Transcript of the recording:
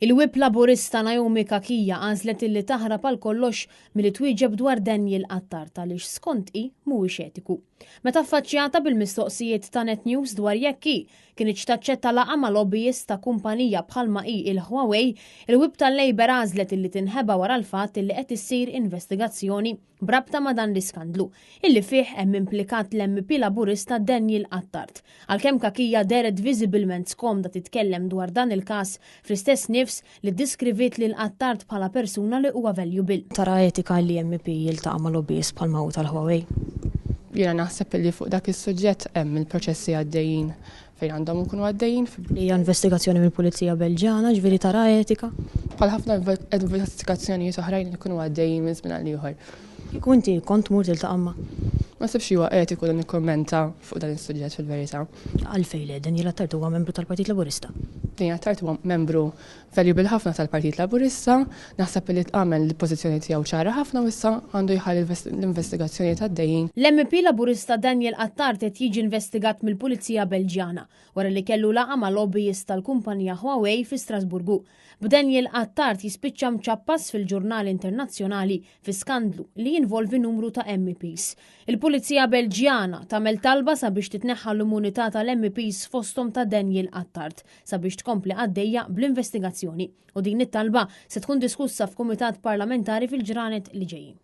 Il-Whip Laburista Naomi Kakija għażlet illi taħrab għal kollox milli twieġeb dwar Daniel Attard għaliex skont hi mhuwiex etiku. Meta affaċċjata bil-mistoqsijiet ta' Net News dwar jekk hi kienx taċċetta laqgħa ma' lobbyist ta' kumpanija bħalma hi il-Huawei, il-Whip tal-Labor għażlet illi tinħeba wara l-fatt illi qed issir investigazzjoni brabta ma' dan l-iskandlu illi fih hemm implikat l-MP Laburista Daniel Attard. Għalkemm Kakija deret visibilment skomda titkellem dwar dan il-każ fl-istess nifs li diskrivit lil Attard bħala persuna li huwa valuable. Tara etika li MP jiltaqa' ma' lobbyist bħalma hu tal-Huawei? Jiena naħseb li fuq dak is-suġġett hemm il-proċessi għaddejjin fejn għandhom ikunu għaddejjin. Hija investigazzjoni mill-Pulizija Belġjana, ġifieri tara etika? Bħal ħafna investigazzjonijiet oħrajn li jkunu għaddejjin minn żmien għal ieħor. Kieku inti kont tmur tiltaqa' ma'? Ma sibx huwa etiku li nikkommenta fuq dan is-suġġett fil-verità. Għalfejn le Daniel Attard huwa membru tal-Partit Laburista? Daniel Attard huwa membru valuable ħafna tal-Partit Laburista, naħseb li tqamel il-pożizzjoni tiegħu ċara ħafna u issa għandu jħalli l-investigazzjoni għaddejjin. L-MP Laburista Daniel Attard qed jiġi investigat mill-Pulizija Belġjana wara li kellu laqa ma' lobbyist tal-kumpanija Huawei fi Strasburgu. B'Daniel Attard jispiċċa mċappas fil-ġurnali internazzjonali fi skandlu li jinvolvi numru ta' MPs. Il-Pulizija Belġjana tagħmel talba sabiex titneħħa l-immunità tal-MPs fosthom ta' Daniel Attard sabiex tkompli għaddejja bl-investigazzjoni u din it-talba se tkun diskussa f'kumitat parlamentari fil-ġranet li ġejjin.